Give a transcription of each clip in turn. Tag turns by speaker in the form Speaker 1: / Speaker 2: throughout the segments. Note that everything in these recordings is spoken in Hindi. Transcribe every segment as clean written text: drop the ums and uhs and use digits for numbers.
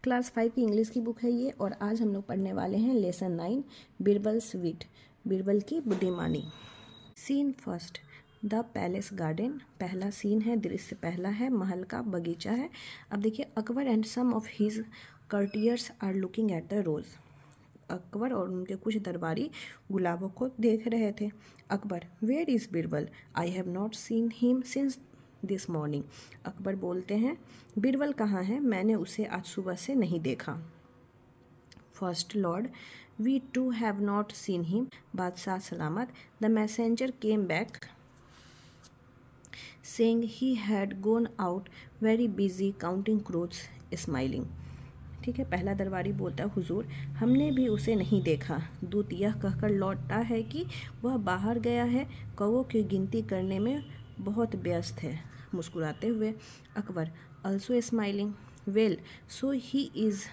Speaker 1: क्लास 5 की इंग्लिश की बुक है ये, और आज हम लोग पढ़ने वाले हैं लेसन 9 बीरबल्स विट, बीरबल की बुद्धिमानी। Scene first, the palace garden. पहला सीन है, दृश्य पहला है, महल का बगीचा है। अब देखिए, Akbar and some of his courtiers are looking at the rose. Akbar और उनके कुछ दरबारी गुलाबों को देख रहे थे। Akbar, where is Birbal? I have not seen him since this morning. Akbar बोलते हैं, बीरबल कहाँ है? मैंने उसे आज सुबह से नहीं देखा। First lord, we too have not seen him. बादशाह सलामत। The messenger came back saying he had gone out very busy counting crows smiling. ठीक है, पहला दरबारी बोलता है, हुजूर हमने भी उसे नहीं देखा। दूत यह कहकर लौटा है कि वह बाहर गया है, कौवों की गिनती करने में बहुत व्यस्त है। मुस्कुराते हुए Akbar, also smiling, well so he is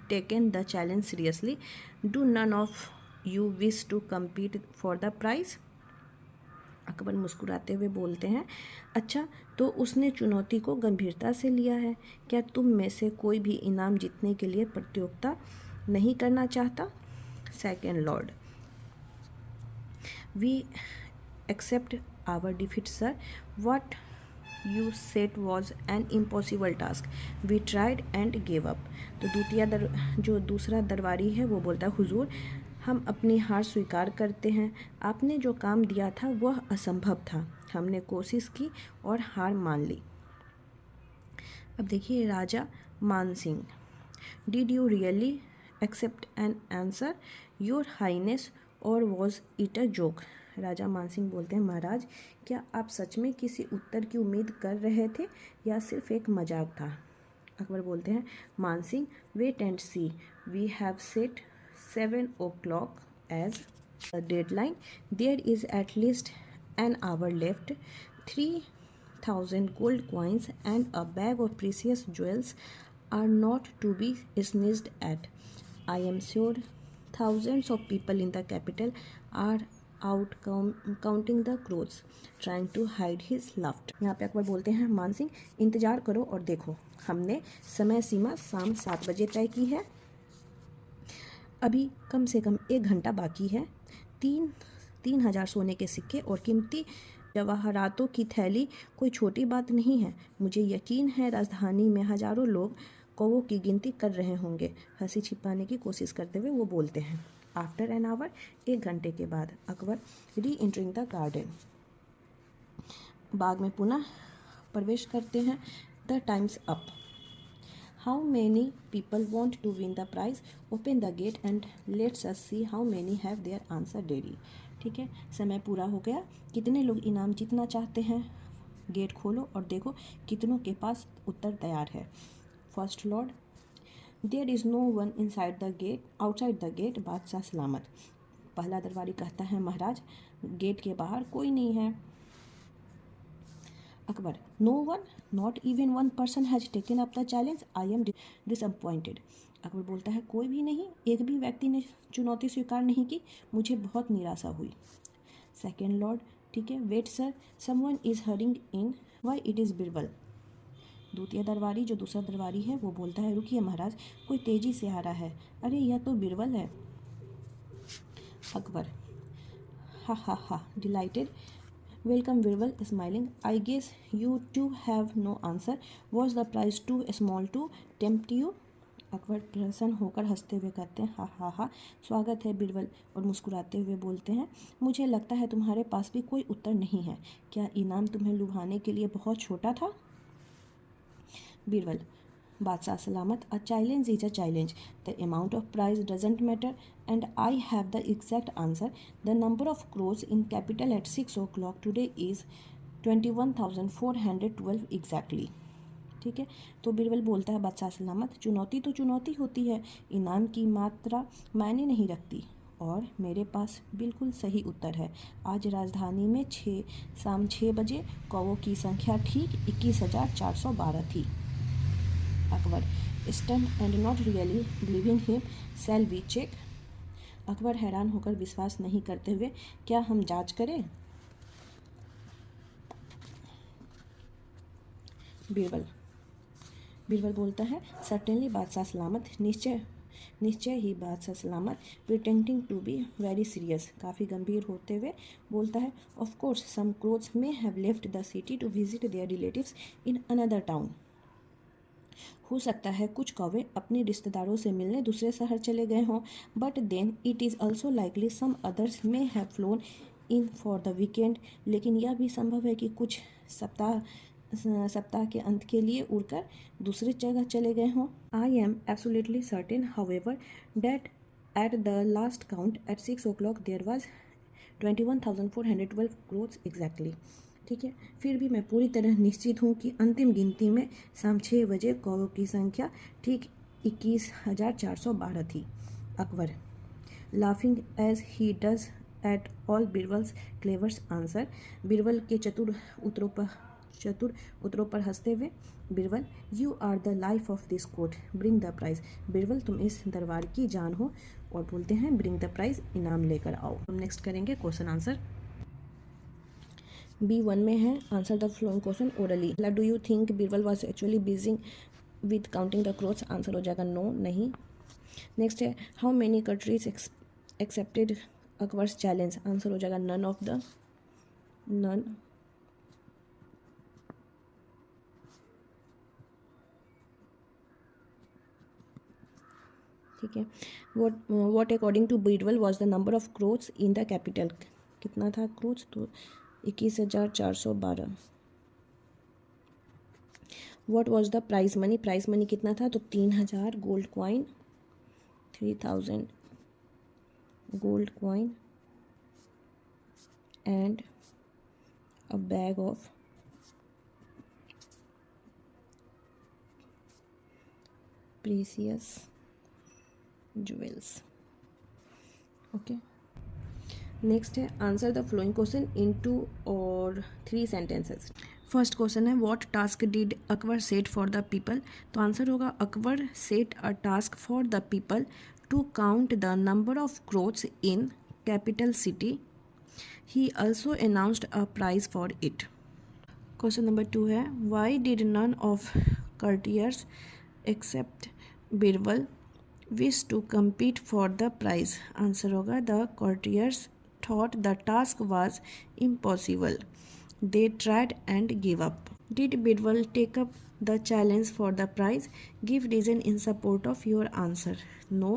Speaker 1: taken the challenge seriously. Do none of you wish to compete for the prize? Akbar मुस्कुराते हुए बोलते हैं, अच्छा तो उसने चुनौती को गंभीरता से लिया है। क्या तुम में से कोई भी इनाम जीतने के लिए प्रतियोगिता नहीं करना चाहता? Second lord, we accept our defeat sir. What you set was an impossible task, we tried and gave up. तो जो दूसरा दरबारी है वो बोलता है, हुजूर हम अपनी हार स्वीकार करते हैं। आपने जो काम दिया था वह असंभव था। हमने कोशिश की और हार मान ली। अब देखिए, Raja Man Singh, did you really accept an answer your highness और was it a joke? Raja Man Singh बोलते हैं, महाराज क्या आप सच में किसी उत्तर की उम्मीद कर रहे थे या सिर्फ एक मजाक था? अकबर बोलते हैं, Man Singh wait and see, we have set 7 o'clock as the deadline. There is at least an hour left. 3,000 gold coins and a bag of precious jewels are not to be sneezed at. I am sure thousands of people in the capital are out counting the crowds, trying to hide his laughter. यहाँ पे अकबर बोलते हैं, मान सिंह इंतजार करो और देखो, हमने समय सीमा शाम 7 बजे तय की है। अभी कम से कम 1 घंटा बाकी है। 3,000 सोने के सिक्के और कीमती जवाहरातों की थैली कोई छोटी बात नहीं है। मुझे यकीन है राजधानी में हजारों लोग कौवों की गिनती कर रहे होंगे। हंसी छिपाने की कोशिश करते हुए वो बोलते हैं। आफ्टर एन आवर, 1 घंटे के बाद, अकबर री एंटरिंग द गार्डन, बाग में पुनः प्रवेश करते हैं। The times up, How many people want to win the prize? Open the gate and let's us see how many have their answer ready. ठीक है, समय पूरा हो गया। कितने लोग इनाम जीतना चाहते हैं? गेट खोलो और देखो कितनों के पास उत्तर तैयार है। First lord, there is no one inside the gate, outside the gate. बादशाह सलामत। पहला दरबारी कहता है, महाराज गेट के बाहर कोई नहीं है। Akbar, no one, not even one person has taken up the challenge, I am disappointed. Akbar बोलता है, कोई भी नहीं, एक भी व्यक्ति ने चुनौती स्वीकार नहीं की, मुझे बहुत निराशा हुई। सेकेंड लॉर्ड, ठीक है, wait sir, someone is hurrying in, why it is Birbal. द्वितीय दरबारी, जो दूसरा दरबारी है, वो बोलता है, रुकिए महाराज, कोई तेजी से आ रहा है। अरे यह तो बीरबल है। Akbar, ha ha ha, delighted, welcome Birbal, smiling, I guess you too have no answer, was the prize too small to tempt you? Akbar प्रसन्न होकर हंसते हुए कहते हैं, हा हा हा, स्वागत है बीरबल, और मुस्कुराते हुए बोलते हैं, मुझे लगता है तुम्हारे पास भी कोई उत्तर नहीं है। क्या इनाम तुम्हें लुभाने के लिए बहुत छोटा था? बीरबल, बादशाह सलामत, a challenge is a challenge, the amount of prize doesn't matter and I have the exact answer. The number of crows in capital at 6 o'clock today is 21,412 exactly. ठीक है, तो बीरबल बोलता है, बादशाह सलामत, चुनौती तो चुनौती होती है, इनाम की मात्रा मायने नहीं रखती, और मेरे पास बिल्कुल सही उत्तर है। आज राजधानी में शाम 6 बजे कौवों की संख्या ठीक 21,412 थी। Akbar, stun and not really believing him, shall we check? Akbar हैरान होकर विश्वास नहीं करते हुए, क्या हम जांच करें? बीरबल, बीरबल बोलता है सर्टेनली बादशाह सलामत, निश्चय निश्चय ही बादशाह सलामत। Pretending to be very serious, काफ़ी गंभीर होते हुए बोलता है of course some crows may have left the city to visit their relatives in another town. हो सकता है कुछ कौवे अपने रिश्तेदारों से मिलने दूसरे शहर चले गए हों, but then it is also likely some others may have flown in for the weekend. लेकिन यह भी संभव है कि कुछ सप्ताह के अंत के लिए उड़कर दूसरी जगह चले गए हों। I am absolutely certain however that at the last count at 6 o'clock there was 21,412 crows exactly. ठीक है, फिर भी मैं पूरी तरह निश्चित हूँ कि अंतिम गिनती में शाम 6 बजे कौवों की संख्या ठीक 21,412 थी। Akbar laughing as he does at all Birbal's clevers answer. Birbal के चतुर उत्तरों पर हंसते हुए Birbal you are the life of this court bring the prize. Birbal तुम इस दरबार की जान हो, और बोलते हैं ब्रिंग द प्राइज, इनाम लेकर आओ। हम नेक्स्ट करेंगे क्वेश्चन आंसर। B1 में है answer the following question orally. Do you think Birbal was actually busy with counting the crows, answer हो जाएगा नो, नहीं। नेक्स्ट है how many countries accepted Akbar's challenge, answer हो जाएगा नन ऑफ द नन। ठीक है, what according to Birbal was the number of crows in the capital, कितना था क्रोथ्स, तो 21,412। What was the prize money कितना था, तो 3,000 gold coin, 3,000 gold coin and a bag of precious jewels. Okay, next है answer the following question in 2 और 3 सेंटेंसेस। फर्स्ट क्वेश्चन है what task did Akbar set for the people, तो आंसर होगा Akbar set a task for the people to count the number of crows in capital city. He also announced a prize for it. Question number 2 है why did none of courtiers except Birbal wish to compete for the prize, answer होगा the courtiers thought the task was impossible. They tried and gave up. Did Birbal take up the challenge for the prize? Give reason in support of your answer. No,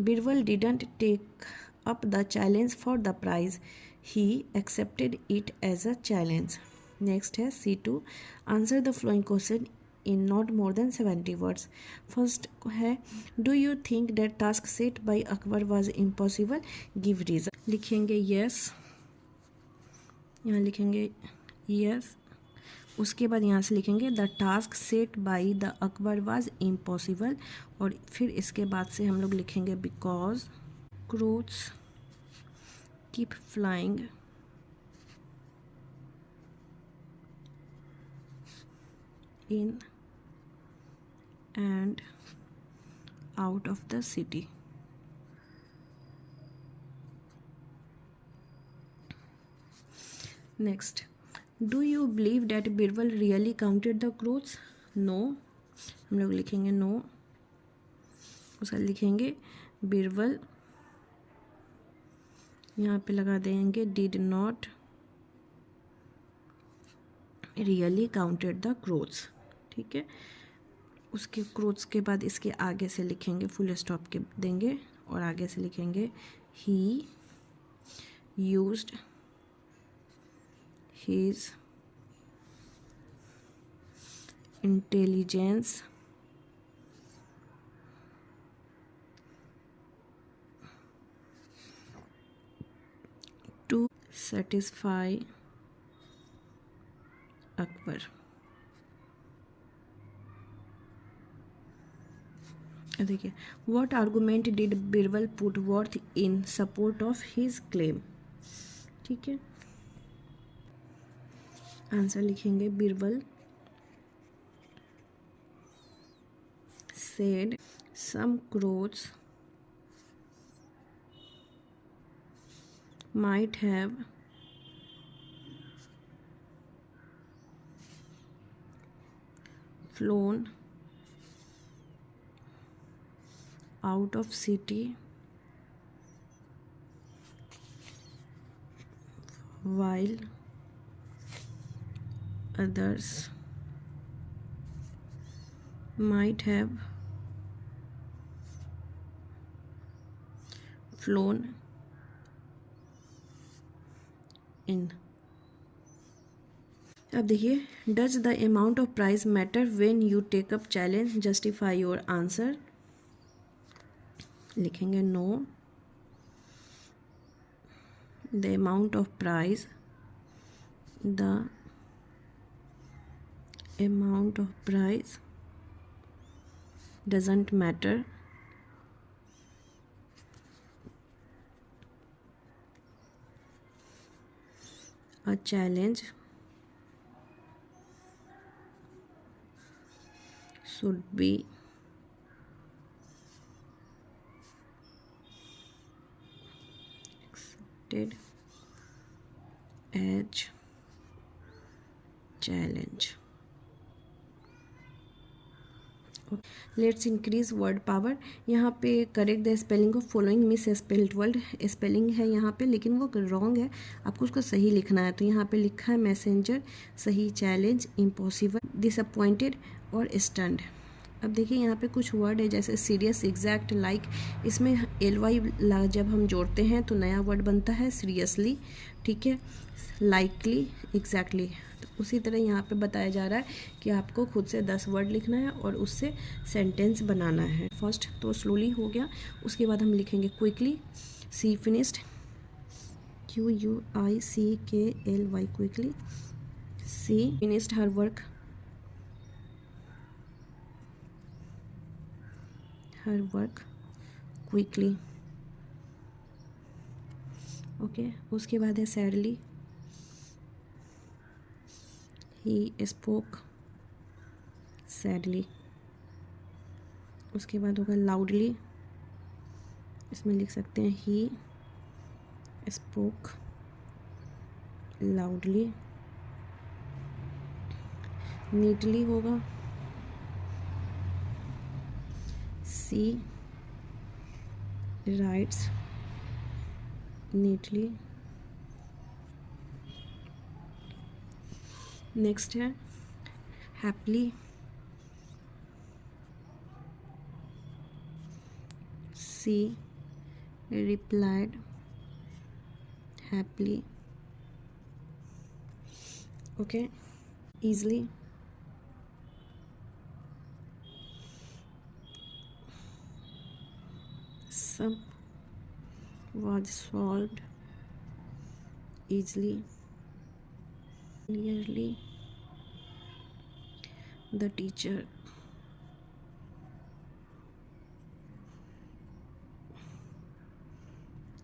Speaker 1: Birbal didn't take up the challenge for the prize. He accepted it as a challenge. Next है C2. Answer the following question in not more than 70 words. First है do you think that task set by Akbar was impossible? Give reason. लिखेंगे yes, यहाँ लिखेंगे yes, उसके बाद यहाँ से लिखेंगे the task set by the Akbar was impossible, और फिर इसके बाद से हम लोग लिखेंगे because crows keep flying in and out of the city. Next do you believe that Birbal really counted the crows? No, हम लोग लिखेंगे नो, उसका लिखेंगे बीरबल, यहाँ पे लगा देंगे did not really counted the crows. ठीक है, उसके क्रोथ्स के बाद इसके आगे से लिखेंगे फुल स्टॉप के देंगे और आगे से लिखेंगे ही used his intelligence to satisfy Akbar. देखिए what argument did Birbal put forth in support of his claim? ठीक है, आंसर लिखेंगे Birbal said some crows might have flown out of city while others might have flown in। अब देखिए, does the amount of prize matter when you take up challenge, justify your answer. लिखेंगे no, the amount of prize, the amount of prize doesn't matter a challenge should be accepted as challenge। Let's increase word power. यहाँ पे correct the spelling of following misspelled word, spelling है यहाँ पे लेकिन वो रॉन्ग है, आपको उसको सही लिखना है। तो यहाँ पे लिखा है मैसेंजर, सही चैलेंज, इम्पॉसिबल, डिसअपॉइंटेड और स्टन्ड। अब देखिए यहाँ पे कुछ वर्ड है जैसे सीरियस, एग्जैक्ट, लाइक, इसमें LY जब हम जोड़ते हैं तो नया वर्ड बनता है सीरियसली, ठीक है, लाइकली, एग्जैक्टली। तो उसी तरह यहाँ पे बताया जा रहा है कि आपको खुद से 10 वर्ड लिखना है और उससे सेंटेंस बनाना है। फर्स्ट तो स्लोली हो गया, उसके बाद हम लिखेंगे quickly, she finished, QUICKLY, quickly, she finished her work, her work quickly, okay. उसके बाद है सैडली, ही स्पोक सैडली। उसके बाद होगा लाउडली, इसमें लिख सकते हैं ही स्पोक लाउडली। नीटली होगा सी राइट्स नीटली। नेक्स्ट है हैप्पली, सी रिप्लाइड हैप्पली, ओके। ईजली, सब was solved easily, clearly, the teacher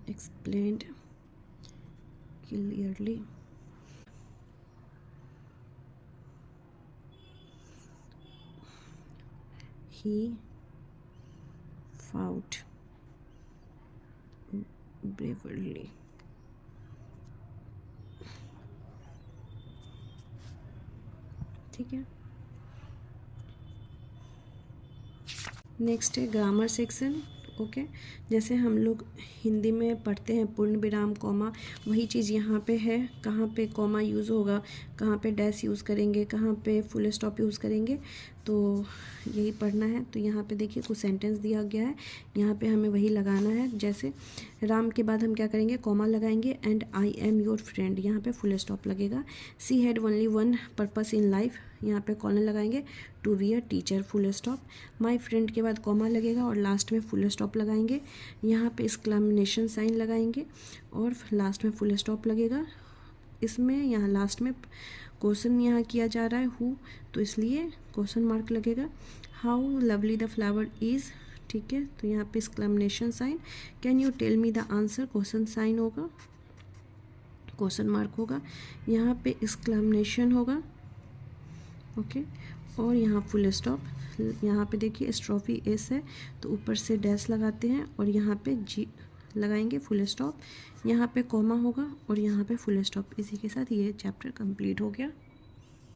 Speaker 1: explained clearly, he fought bravely, ठीक है। नेक्स्ट है ग्रामर सेक्शन, ओके। जैसे हम लोग हिंदी में पढ़ते हैं पूर्ण विराम कॉमा, वही चीज़ यहाँ पे है। कहाँ पे कॉमा यूज़ होगा, कहाँ पे डैश यूज़ करेंगे, कहाँ पे फुल स्टॉप यूज़ करेंगे, तो यही पढ़ना है। तो यहाँ पे देखिए कुछ सेंटेंस दिया गया है, यहाँ पे हमें वही लगाना है। जैसे राम के बाद हम क्या करेंगे, कॉमा लगाएंगे, and I am your friend, यहाँ पे फुल स्टॉप लगेगा। She had only one purpose in life, यहाँ पे कॉलन लगाएंगे, to be a teacher, full stop. My friend के बाद कॉमा लगेगा और लास्ट में फुल स्टॉप लगाएंगे। यहाँ पे एक्सक्लेमेशन साइन लगाएंगे और लास्ट में फुल स्टॉप लगेगा। इसमें यहाँ लास्ट में क्वेश्चन यहाँ किया जा रहा है हु, तो इसलिए क्वेश्चन मार्क लगेगा। How lovely the flower is, ठीक है, तो यहाँ पे exclamation sign. Can you tell me the answer, question sign होगा, क्वेश्चन मार्क होगा। यहाँ पे एक्सक्लेमेशन होगा, ओके, और यहाँ फुल स्टॉप। यहाँ पे देखिए स्ट्रॉफी एस है तो ऊपर से डैश लगाते हैं और यहाँ पे जी लगाएंगे, फुल स्टॉप। यहाँ पे कॉमा होगा और यहाँ पे फुल स्टॉप। इसी के साथ ये चैप्टर कंप्लीट हो गया।